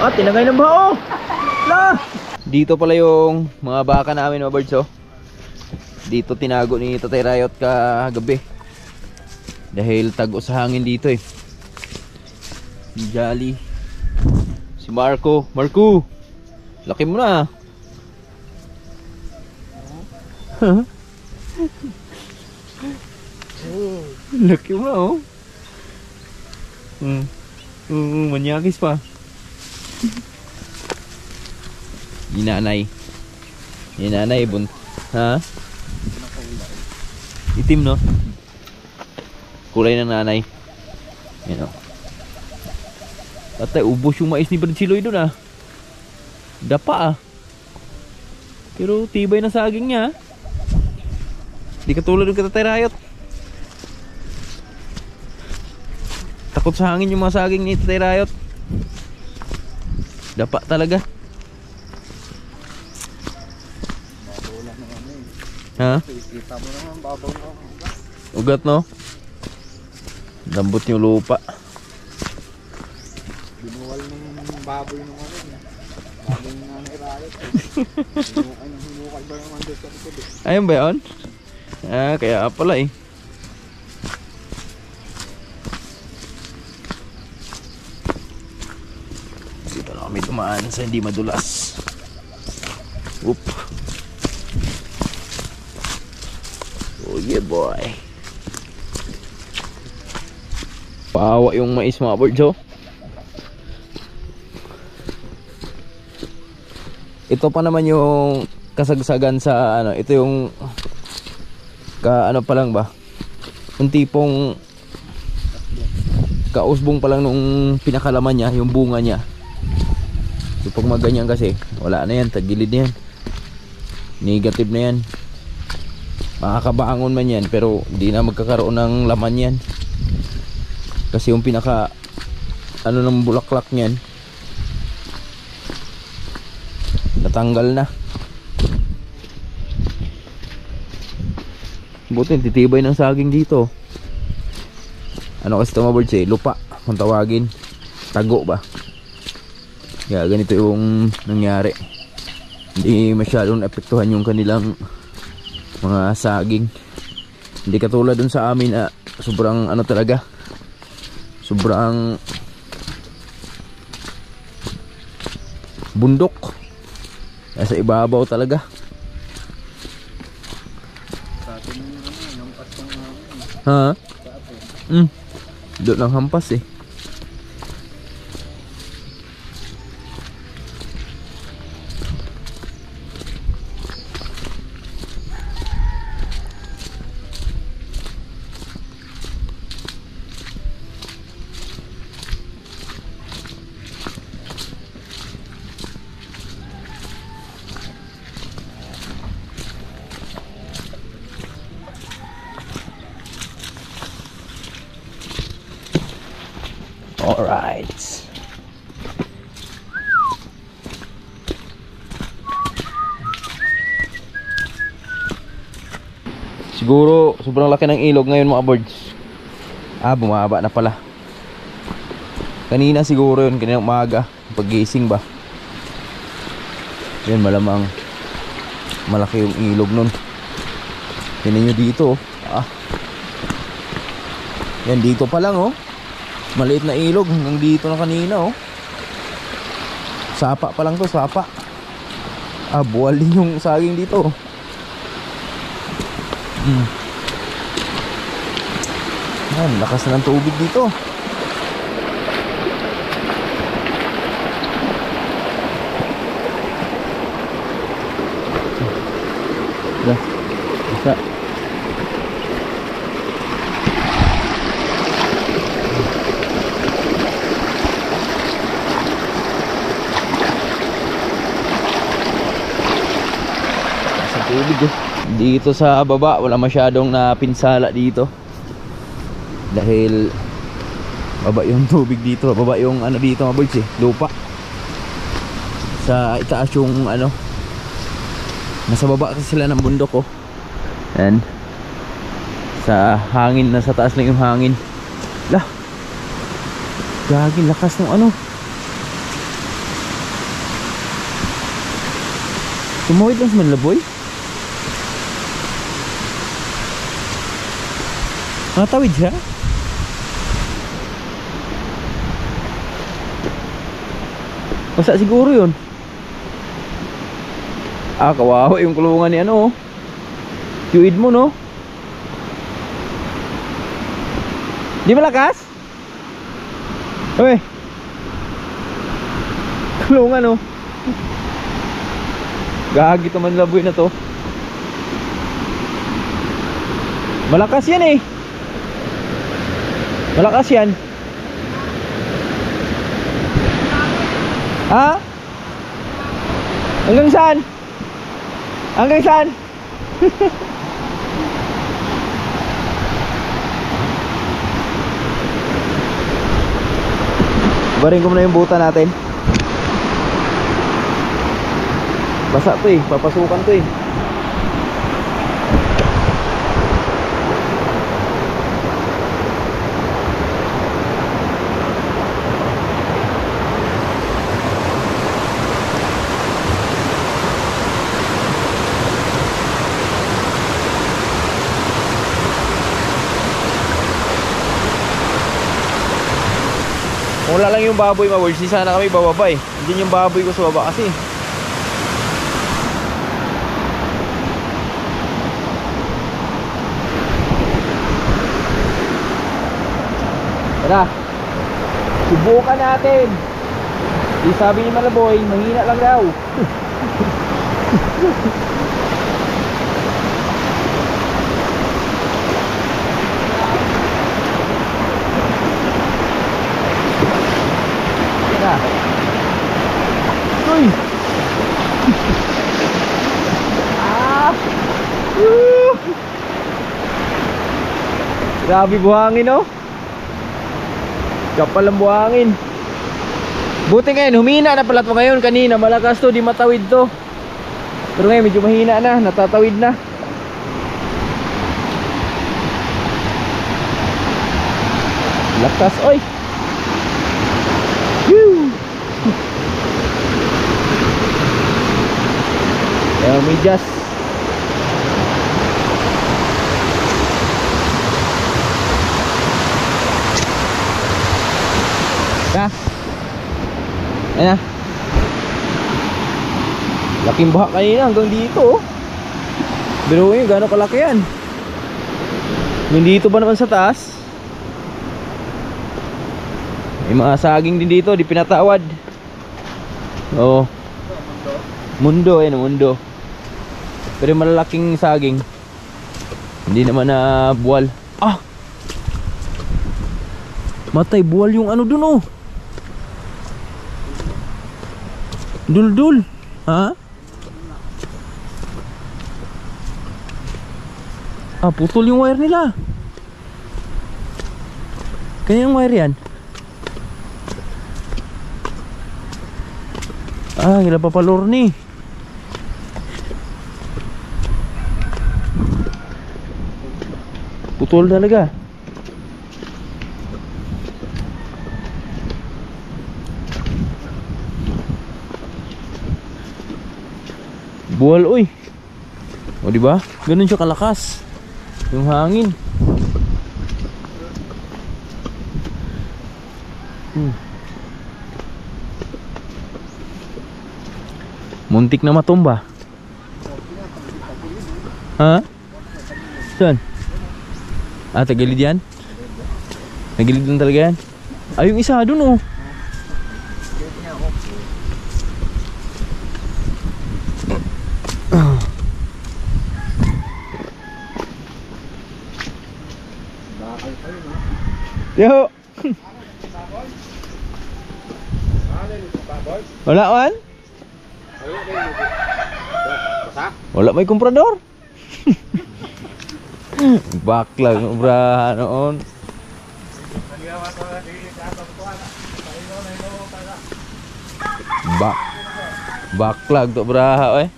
Ah, tinagay ng bao. La! Dito pala yung mga baka namin mga birds oh. Dito tinago ni Tatay Rayot kagabi. Dahil tago sa hangin dito eh. Si Jolly. Si Marco. Marco! Laki mo na. Laki mo na oh. Manyakis pa. Inanay. Inanay bun. Ha? Itim no? Kulay ng nanay. Yan o. Tatay, ubos yung mais ni Brad Siloy doon ah. Dapa ah. Pero tibay na saging niya. Di katulad ng Tatay Rayot. Takot sa hangin yung mga saging ni Tatay Rayot. Dapa talaga. Ha? Kita mo naman, babaw na ako. Ugat no? Lambot yung lupa. Binuwal ng baboy ng ano. Baboy ng Nanay Rayot. Hinukal ba naman doon sa likod eh. Ayun ba yun? Ah, kaya pala eh. Dito na kami tumaan sa hindi madulas. Oop. Oh yeah boy. Paawa yung mais mga birds oh. Ito pa naman yung kasagsagan sa ano, ito yung ano pa lang ba? Yung tipong kausbong pa lang nung pinakalaman niya, yung bunga niya. So pag maganyan kasi, wala na yan, tagilid na yan. Negative na yan. Makakabangon man yan pero hindi na magkakaroon ng laman yan. Kasi yung pinaka ano ng bulaklak niyan natanggal na. Buti titibay ng saging dito. Ano kasi ito mga birds eh, lupa kung tawagin, tago ba. Kaya ganito yung nangyari. Hindi masyadong naapektuhan yung kanilang mga saging. Hindi katulad dun sa amin na sobrang ano talaga, sobrang bundok. Nasa ibabaw talaga. Sa atin yung nampas ng Ha? Doon ang hampas eh. Alright. Siguro sobrang laki ng ilog ngayon mga birds. Ah, bumaba na pala. Kanina siguro yun, kanina umaga, paggising ba. Yan, malamang malaki yung ilog nun. Tingnan nyo dito oh. Ah. Yan, dito pa lang oh. Maliit na ilog hanggang dito na kanina oh. Sapa pa lang to, sapa. Ah, buwal din yung saging dito. Yan, lakas na ng tubig dito. Isa. Dito sa baba wala masyadong napinsala dito dahil baba yung tubig dito, baba yung ano dito mga birds eh, lupa. Sa itaas yung ano, nasa baba kasi sila ng bundok oh. And sa hangin, nasa taas lang yung hangin. Lah, gagi lakas ng ano. Tumawid lang sa Malaboy. Natawid siya? Basta siguro yun. Kawawa yung kulungan ni ano. Tuwid mo, no? Di malakas? Uy. Kulungan, no? Gagi to Manlaboy na to. Malakas yan eh. Malakas yan. Ha? Hanggang saan? Hanggang saan? Baring ko muna yung buta natin. Basa to eh, papasukan to eh. Kung wala lang yung baboy ma-words, di sana kami bababa eh. Hindi yung baboy ko sa baba kasi. Tara, subukan natin. Di sabi ni Malaboy, mahina lang daw. Tara. Uy. Grabe buhangin, oh. Kapal ang buhangin. Buti ngayon, humina na pala ito ngayon. Kanina malakas to, di matawid to. Pero ngayon medyo mahina na, natatawid na. Lakas, oy. Ayan, medyas. Na. Ayan na. Laking baha kanina hanggang dito, oh. Pero yun, gano'ng kalaki yan. Yung dito ba naman sa taas? May mga saging din dito, di pinatawad. Oo. Mundo, ayan, mundo. Pero malalaking saging. Hindi naman na buwal. Ah! Matay, buwal yung ano dun, oh. Dul-dul. Ha? Putol yung wire nila. Kaya yung wire yan. Hila pa palor ni. Putol talaga. Buwal, uy. O diba? Ganun siya kalakas yung hangin. Muntik na matumba. Ha? Saan? Tagilid yan? Nagilid lang talaga yan? Yung isa dun, oh. Yo. Wala man? Wala may komprador. Baklag obrahan noon. Baklag to braha, eh.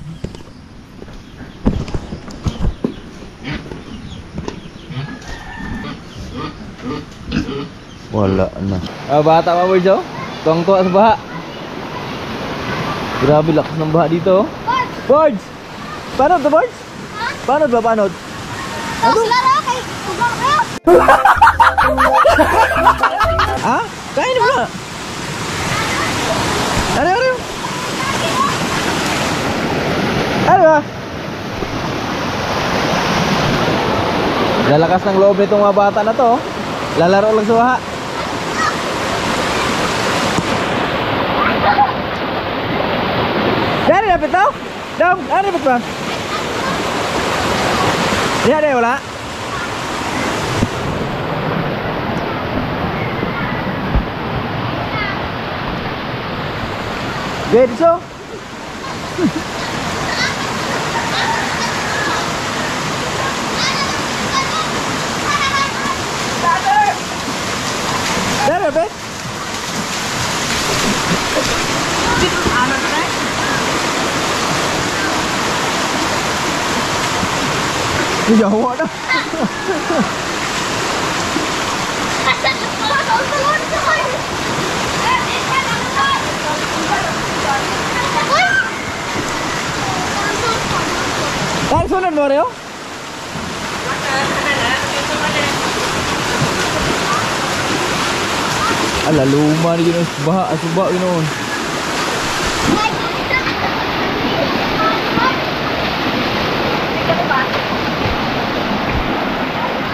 Wala na. Bata pa boy, Jo? Tuwang-tuwa sa baha. Grabe lakas ng baha dito, oh. Birds! Panod na birds? Panod ba, panod? Tapos laro kay Tugang kayo. Ha? Kain mo na. Ano? Ano ba? Lalakas ng loob nitong mga bata na to. Lalaro lang sa baha. Dari dapat tau? Dong, ada dapat bang? Ini ada ya, wala? Good, so? Dari dapat? Jauh dah. Tarik sunod mo rin, oh? Ala, luma na yun. Baha, asuba yun.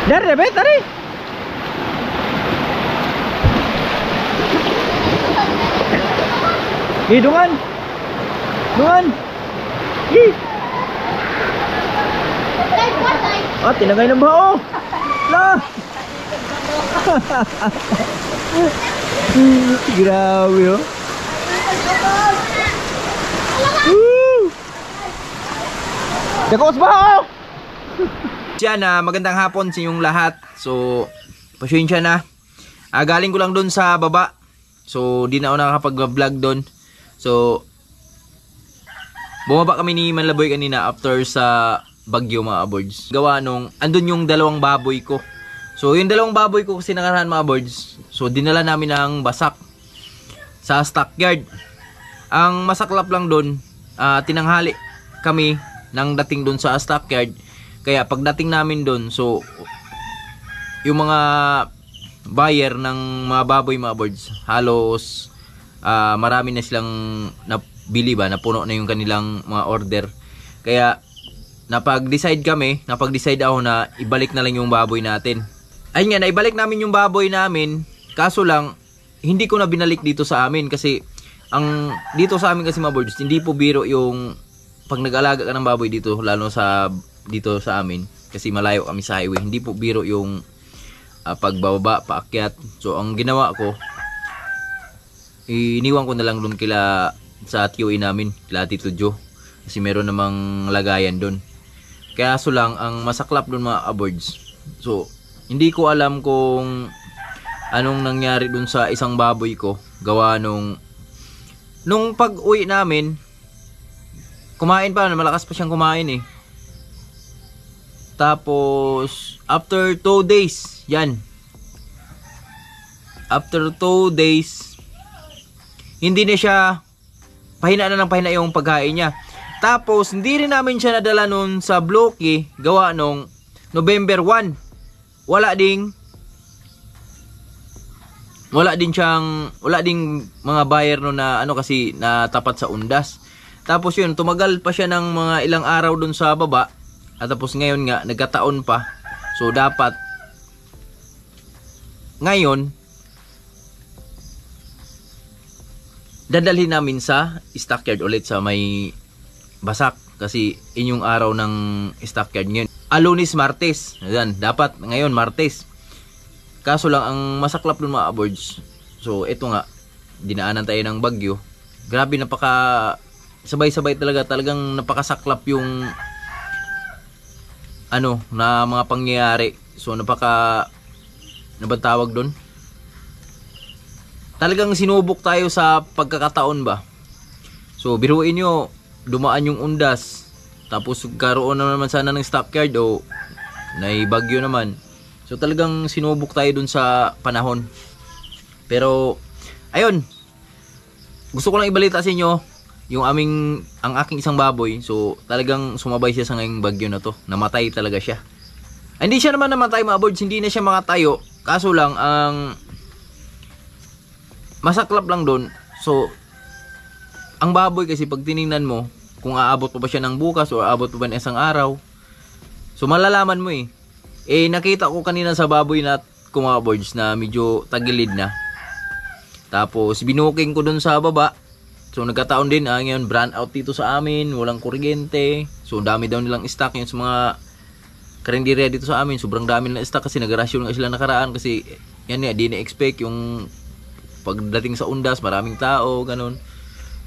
Dari, David, tari. Dungan. Ah, tinagay ng bao. Lah. Grabe, oh. Dakos bao. Siya magandang hapon sa inyong lahat. So, pasensya na. Galing ko lang doon sa baba. So, di na ako nakakapag-vlog doon. So, bumaba kami ni Manlaboy kanina after sa Bagyo, mga aboards. Gawa nung andun yung dalawang baboy ko. So, yung dalawang baboy ko kasi nakarahan, mga aboards. So, dinala namin ng basak sa stockyard. Ang masaklap lang doon, tinanghali kami nang dating doon sa stockyard. Kaya pagdating namin doon, so yung mga buyer ng mga baboy, mga birds, halos marami na silang nabili ba, napuno na yung kanilang mga order. Kaya napag-decide ako na ibalik na lang yung baboy natin. Ayun nga, naibalik namin yung baboy namin. Kaso lang, hindi ko na binalik dito sa amin kasi dito sa amin kasi, mga birds, hindi po biro yung pag nag-alaga ka ng baboy dito, lalo dito sa amin kasi malayo kami sa highway. Hindi po biro yung pagbababa, paakyat. So ang ginawa ko, iniwan ko na lang doon sa TOE namin, kila Tito Joe, kasi meron namang lagayan doon. Kaya so lang ang masaklap doon, mga aboards. So hindi ko alam kung anong nangyari doon sa isang baboy ko. Gawa nung pag-uwi namin, kumain pa, malakas pa siyang kumain eh. Tapos after 2 days, yan. After 2 days, hindi na siya, pahina na ng pahina yung pagkain niya. Tapos hindi rin namin siya nadala nun sa Blocky, gawa nung November 1. Wala ding mga buyer no na kasi natapat sa undas. Tapos yun, tumagal pa siya ng mga ilang araw dun sa baba. At tapos ngayon nga, nagkataon pa. So dapat ngayon dadalhin namin sa stockyard ulit sa may basak. Kasi inyong araw ng stockyard ngayon, Lunes, Martes. Ayan, dapat ngayon Martes. Kaso lang ang masaklap dun, mga aboards. So ito nga, dinaanan tayo ng bagyo. Grabe, sabay-sabay talagang napakasaklap yung na mga pangyayari. So nabatawag doon. Talagang sinubok tayo sa pagkakataon ba. So biruin nyo, dumaan yung undas. Tapos karoon naman sana ng stockyard o naibagyo naman. So talagang sinubok tayo doon sa panahon. Pero ayun, gusto ko lang ibalita sa inyo ang aking isang baboy, so talagang sumabay siya sa ngayong bagyo na to. Namatay talaga siya. Hindi siya naman namatay mga birds, hindi na siya makatayo. Kaso lang, ang masaklap lang doon. So, ang baboy kasi pag tiningnan mo, kung aabot pa ba siya ng bukas o aabot pa ba ng isang araw, so malalaman mo eh. Nakita ko kanina sa baboy na mga birds na medyo tagilid na. Tapos, binuking ko doon sa baba. So nagkataon din ngayon brand out dito sa amin, walang kuryente. So dami daw nilang stock yung sa mga karinderya dito sa amin. Sobrang dami nilang stock kasi nagrasyon nga sila nakaraan kasi yan di na-expect yung pagdating sa undas, maraming tao, ganun.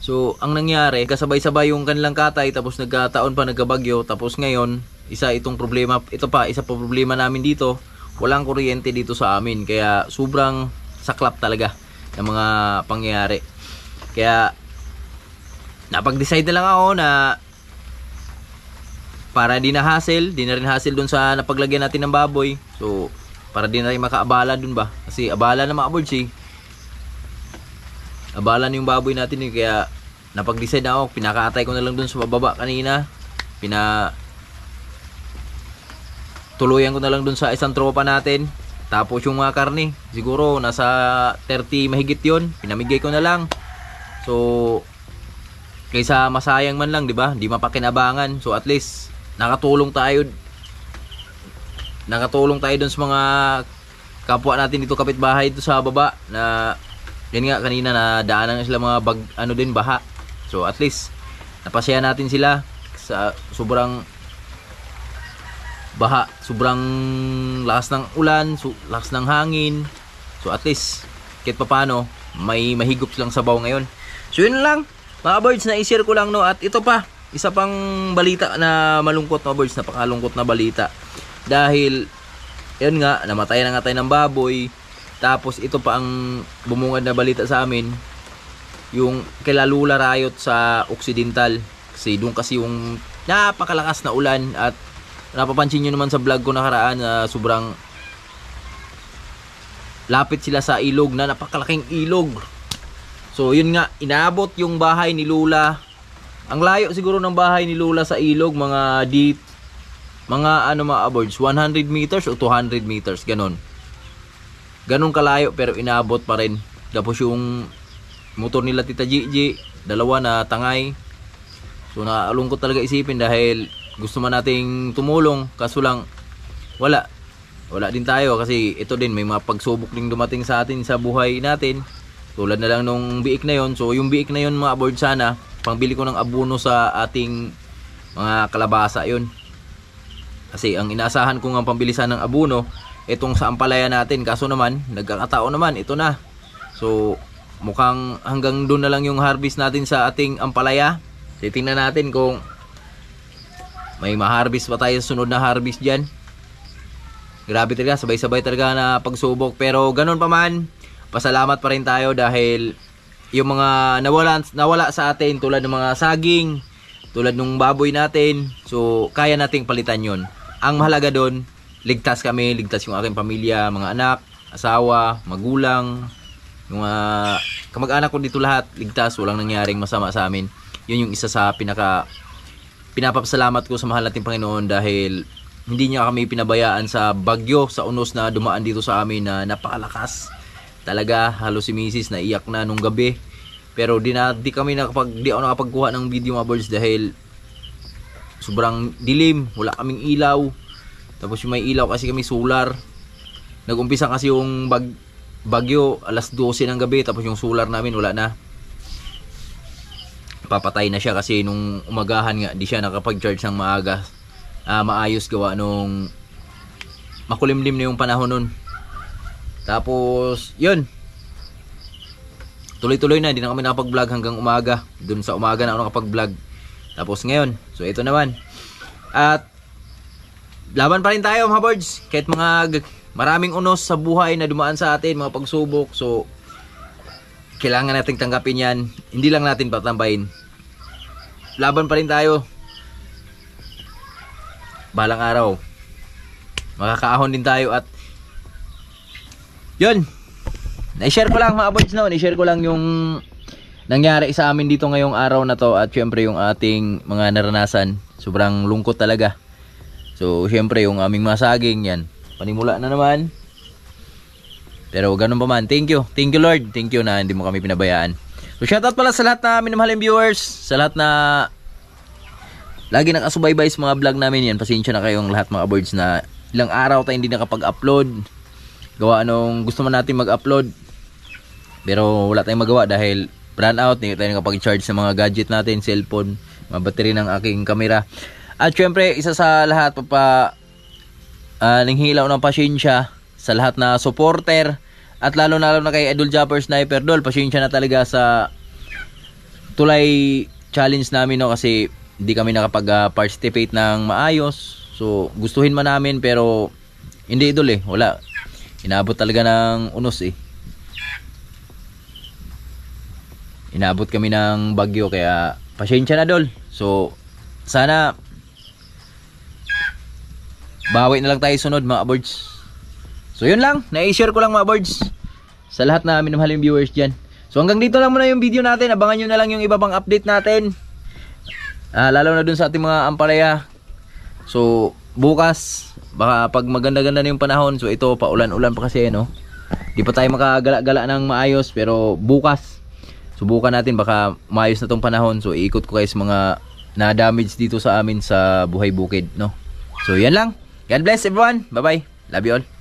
So ang nangyari, kasabay-sabay yung kanilang katay tapos nagkataon pa nagkabagyo. Tapos ngayon, isa pa problema namin dito. Walang kuryente dito sa amin kaya sobrang saklap talaga ng mga pangyayari. Kaya napag-decide na lang ako na para di na rin hassle dun sa napaglagyan natin ng baboy. So para di na rin makaabala dun ba, kasi abala na mga birds abala na yung baboy natin kaya napag-decide na ako, pinakaatay ko na lang dun sa bababa kanina, tuluyan ko na lang dun sa isang tropa natin. Tapos yung mga karne siguro nasa 30 mahigit yun, pinamigay ko na lang. So kaysa masayang man lang, 'di ba? Hindi mapakinabangan. So at least nakatulong tayo doon sa mga kapwa natin dito kapitbahay dito sa baba na yan nga kanina na daanan sila mga baha. So at least napasaya natin sila sa sobrang baha, sobrang lakas ng ulan, lakas ng hangin. So at least kahit papaano may mahigop silang sabaw ngayon. So yun lang mga birds, na i-share ko lang at ito pa, isa pang balita na malungkot mga birds, napakalungkot na balita. Dahil, yun nga, namatay na nga tayo ng baboy. Tapos ito pa ang bumungad na balita sa amin, yung kila Lula Riot sa Occidental. Kasi doon kasi yung napakalakas na ulan at napapansin nyo naman sa vlog ko nakaraan na sobrang lapit sila sa ilog na napakalaking ilog. So yun nga, inaabot yung bahay ni Lula. Ang layo siguro ng bahay ni Lula sa ilog, mga birds, 100 meters o 200 meters, ganon kalayo, pero inaabot pa rin. Tapos yung motor nila Tita Gigi, dalawa na tangay. So nakalungkot talaga isipin dahil gusto man nating tumulong, kaso lang wala din tayo kasi ito din may mga pagsubok ding dumating sa atin sa buhay natin. Tulad na lang nung biik na yon. So yung biik na yon mga birds, sana pangbili ko ng abono sa ating mga kalabasa yon. Kasi ang inaasahan ko ng pambilisan ng abono itong sa ampalaya natin. Kaso naman nagkakataon naman ito na. So mukhang hanggang doon na lang yung harvest natin sa ating ampalaya. Titingnan natin kung may ma-harvest pa tayo sa sunod na harvest dyan. Grabe talaga, sabay-sabay talaga na pagsubok. Pero ganun pa man, pasalamat pa rin tayo dahil yung mga nawala sa atin tulad ng mga saging, tulad ng baboy natin, so kaya nating palitan yon. Ang mahalaga doon, ligtas kami, ligtas yung aking pamilya, mga anak, asawa, magulang, yung mga kamag-anak ko dito lahat, ligtas, walang nangyaring masama sa amin. Yun yung isa sa pinapasalamat ko sa mahal nating Panginoon dahil hindi niya kami pinabayaan sa bagyo, sa unos na dumaan dito sa amin na napakalakas. Talaga, halos si Mrs. naiyak na nung gabi. Pero di ako nakapagkuha ng video mga birds dahil sobrang dilim, wala kaming ilaw. Tapos yung may ilaw kasi kami solar. Nag-umpisa kasi yung bagyo alas 12 ng gabi, tapos yung solar namin wala na. Papatay na siya kasi nung umagahan nga di siya nakapag-charge ng maaga. Maayos gawa nung makulimlim na yung panahon nun. Tapos yun, tuloy-tuloy na, hindi na kami nakapag-vlog hanggang umaga. Dun sa umaga na ako nakapag-vlog. Tapos ngayon, so ito naman. At laban pa rin tayo mga birds. Kahit maraming unos sa buhay na dumaan sa atin, mga pagsubok. So kailangan nating tanggapin yan. Hindi lang natin patambayin. Laban pa rin tayo. Balang araw makakaahon din tayo. At yun, na-share ko lang mga birds na, na-share ko lang yung nangyari sa amin dito ngayong araw na to at syempre yung ating mga naranasan. Sobrang lungkot talaga. So syempre yung aming mga saging yan. Panimula na naman. Pero ganun pa man. Thank you Lord. Thank you na hindi mo kami pinabayaan. So shoutout pala sa lahat na minamahaling viewers. Sa lahat na lagi nakasubaybay sa mga vlog namin yan. Pasensya na kayong lahat mga birds na ilang araw tayo hindi nakapag-upload. Gawa anong gusto man natin mag-upload. Pero wala tayong magawa dahil brand out, hindi tayo nakapag-charge sa mga gadget natin, cellphone, mga battery ng aking camera. At syempre, isa sa lahat, nanghilaw ng pasyensya sa lahat na supporter. At lalo na kay Idol Japper Sniper. Dol, pasyensya na talaga sa tulay challenge namin, no? Kasi hindi kami nakapag-participate ng maayos. So, gustuhin man namin pero hindi, Idol, wala. Inabot talaga ng unos Inabot kami ng bagyo kaya pasyensya na, Dol. So sana bawi na lang tayo sunod mga birds. So yun lang, na-share ko lang mga birds sa lahat na minamahaling viewers dyan. So hanggang dito lang muna yung video natin. Abangan nyo na lang yung iba pang update natin, lalo na dun sa ating mga ampalaya. So bukas baka pag maganda-ganda na yung panahon. So ito pa ulan-ulan pa kasi, no? Di pa tayo makagala-gala ng maayos. Pero bukas subukan natin, baka maayos na tong panahon. So iikot ko guys mga na-damage dito sa amin sa Buhay Bukid, no? So yan lang. God bless everyone. Bye bye. Love you all.